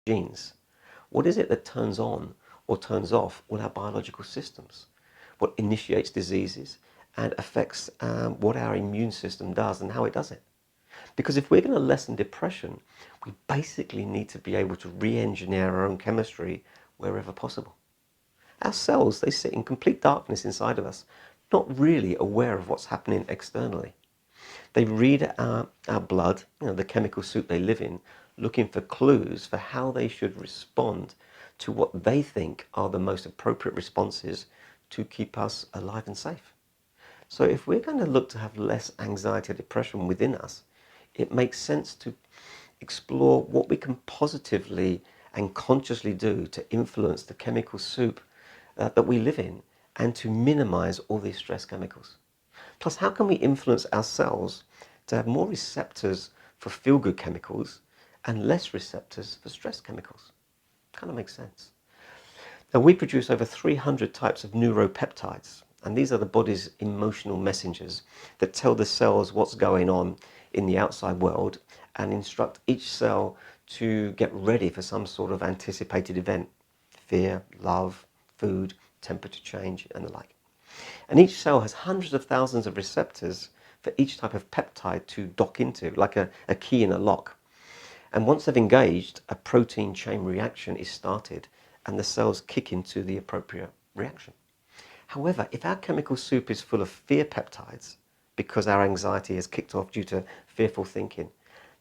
genes. What is it that turns on or turns off all our biological systems? What initiates diseases and affects what our immune system does and how it does it? Because if we're going to lessen depression, we basically need to be able to re-engineer our own chemistry wherever possible. Our cells, they sit in complete darkness inside of us, not really aware of what's happening externally. They read our blood, the chemical soup they live in, looking for clues for how they should respond to what they think are the most appropriate responses to keep us alive and safe. So if we're going to look to have less anxiety or depression within us, it makes sense to explore what we can positively and consciously do to influence the chemical soup that we live in and to minimize all these stress chemicals. Plus, how can we influence our cells to have more receptors for feel-good chemicals and less receptors for stress chemicals? Kind of makes sense. Now, we produce over 300 types of neuropeptides, and these are the body's emotional messengers that tell the cells what's going on in the outside world and instruct each cell to get ready for some sort of anticipated event: fear, love, food, temperature change, and the like. And each cell has hundreds of thousands of receptors for each type of peptide to dock into, like a key in a lock. And once they've engaged, a protein chain reaction is started and the cells kick into the appropriate reaction. However, if our chemical soup is full of fear peptides, because our anxiety has kicked off due to fearful thinking,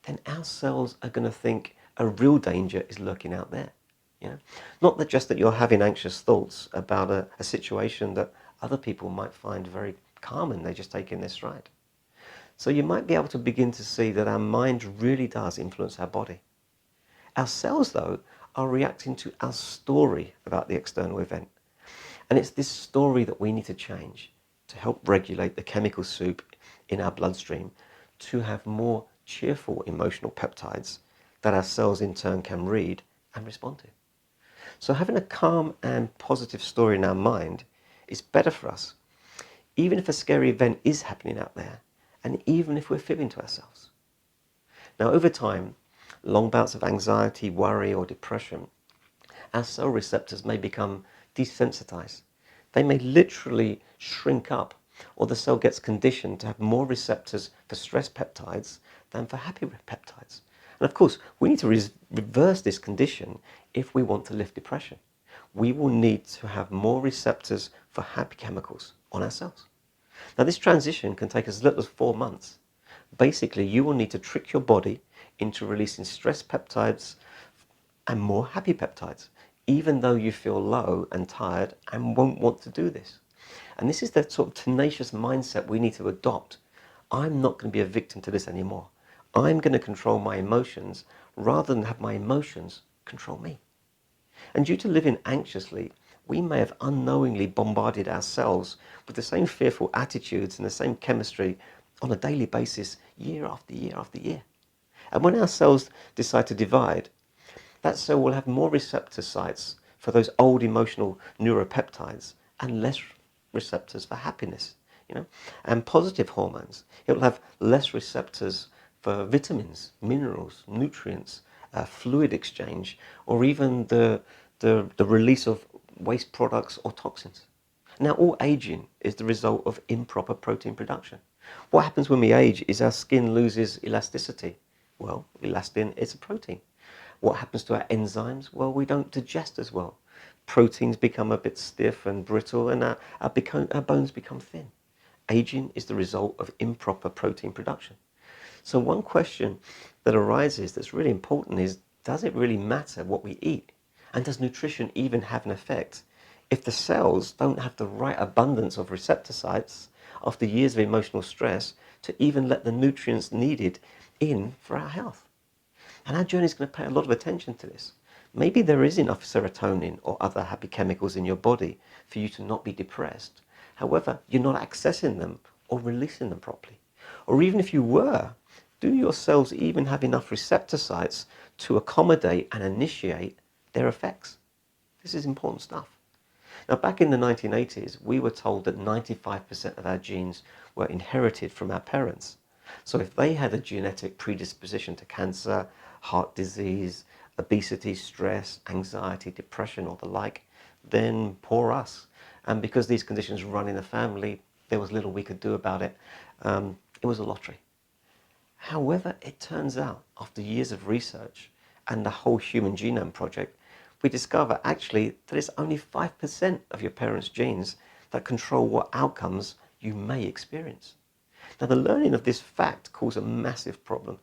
then our cells are going to think a real danger is lurking out there. Not that just that you're having anxious thoughts about a situation that other people might find very calm and they just take in their stride. So you might be able to begin to see that our mind really does influence our body. Our cells, though, are reacting to our story about the external event. And it's this story that we need to change to help regulate the chemical soup in our bloodstream to have more cheerful emotional peptides that our cells in turn can read and respond to. So having a calm and positive story in our mind is better for us, even if a scary event is happening out there, and even if we're fibbing to ourselves. Now, over time, long bouts of anxiety, worry, or depression, our cell receptors may become desensitized. They may literally shrink up, or the cell gets conditioned to have more receptors for stress peptides than for happy peptides. And of course, we need to reverse this condition if we want to lift depression. We will need to have more receptors for happy chemicals on our cells. Now, this transition can take as little as 4 months. Basically, you will need to trick your body into releasing stress peptides and more happy peptides, even though you feel low and tired and won't want to do this. And this is the sort of tenacious mindset we need to adopt. I'm not going to be a victim to this anymore. I'm going to control my emotions rather than have my emotions control me. And due to living anxiously, we may have unknowingly bombarded ourselves with the same fearful attitudes and the same chemistry on a daily basis, year after year after year. And when our cells decide to divide, that cell will have more receptor sites for those old emotional neuropeptides and less receptors for happiness, and positive hormones. It will have less receptors for vitamins, minerals, nutrients, fluid exchange, or even the release of waste products or toxins. Now, all aging is the result of improper protein production. What happens when we age is our skin loses elasticity. Well, elastin is a protein. What happens to our enzymes? Well, we don't digest as well. Proteins become a bit stiff and brittle, and our bones become thin. Aging is the result of improper protein production. So one question that arises that's really important is, does it really matter what we eat? And does nutrition even have an effect if the cells don't have the right abundance of receptor sites after years of emotional stress to even let the nutrients needed in for our health? And our journey is going to pay a lot of attention to this. Maybe there is enough serotonin or other happy chemicals in your body for you to not be depressed. However, you're not accessing them or releasing them properly. Or even if you were, do your cells even have enough receptor sites to accommodate and initiate their effects? This is important stuff. Now, back in the 1980s, we were told that 95% of our genes were inherited from our parents. So if they had a genetic predisposition to cancer, heart disease, obesity, stress, anxiety, depression, or the like, then poor us. And because these conditions run in the family, there was little we could do about it. It was a lottery. However, it turns out, after years of research and the whole Human Genome Project, we discover actually that it's only 5% of your parents' genes that control what outcomes you may experience. Now, the learning of this fact caused a massive problem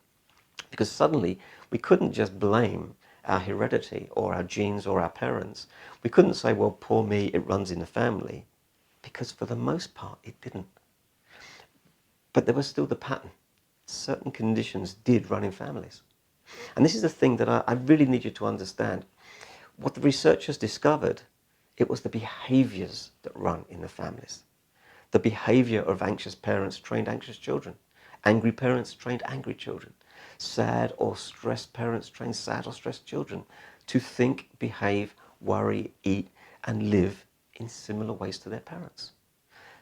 because suddenly we couldn't just blame our heredity or our genes or our parents. We couldn't say, well, poor me, it runs in the family, because for the most part it didn't. But there was still the pattern. Certain conditions did run in families. And this is the thing that I really need you to understand. What the researchers discovered, it was the behaviors that run in the families. The behavior of anxious parents trained anxious children. Angry parents trained angry children. Sad or stressed parents trained sad or stressed children to think, behave, worry, eat, and live in similar ways to their parents.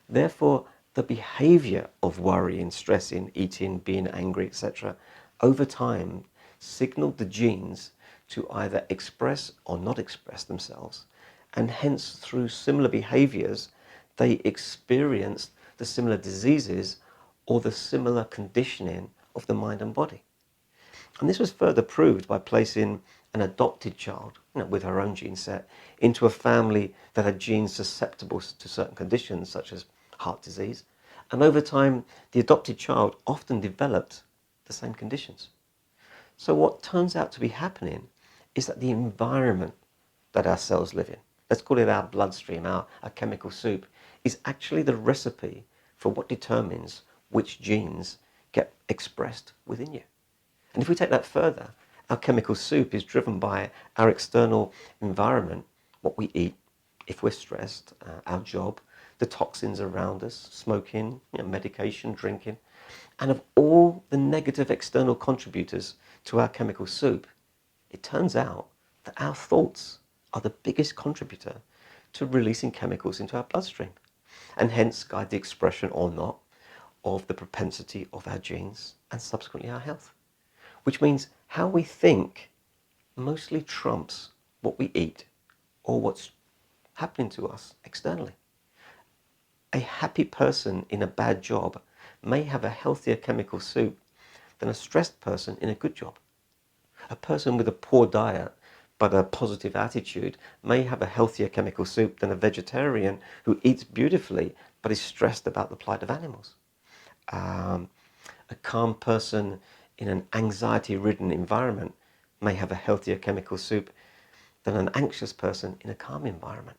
Therefore, the behavior of worrying, stressing, eating, being angry, etc., over time signaled the genes to either express or not express themselves, and hence through similar behaviors they experienced the similar diseases or the similar conditioning of the mind and body. And this was further proved by placing an adopted child, with her own gene set, into a family that had genes susceptible to certain conditions such as heart disease. And over time, the adopted child often developed the same conditions. So what turns out to be happening is that the environment that our cells live in, let's call it our bloodstream, our chemical soup, is actually the recipe for what determines which genes get expressed within you. And if we take that further, our chemical soup is driven by our external environment, what we eat, if we're stressed, our job, the toxins around us, smoking, medication, drinking, and of all the negative external contributors to our chemical soup, it turns out that our thoughts are the biggest contributor to releasing chemicals into our bloodstream, and hence guide the expression or not of the propensity of our genes and subsequently our health. Which means how we think mostly trumps what we eat or what's happening to us externally. A happy person in a bad job may have a healthier chemical soup than a stressed person in a good job. A person with a poor diet but a positive attitude may have a healthier chemical soup than a vegetarian who eats beautifully but is stressed about the plight of animals. A calm person in an anxiety-ridden environment may have a healthier chemical soup than an anxious person in a calm environment.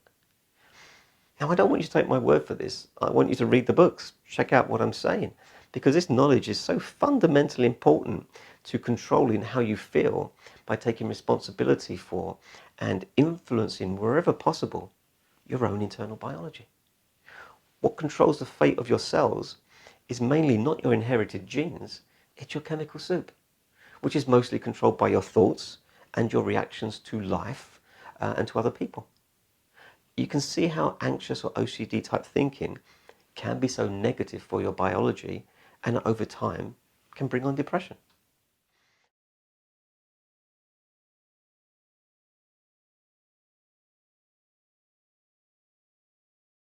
Now, I don't want you to take my word for this. I want you to read the books, check out what I'm saying, because this knowledge is so fundamentally important to controlling how you feel by taking responsibility for and influencing, wherever possible, your own internal biology. What controls the fate of your cells is mainly not your inherited genes, it's your chemical soup, which is mostly controlled by your thoughts and your reactions to life and to other people. You can see how anxious or OCD type thinking can be so negative for your biology and over time can bring on depression.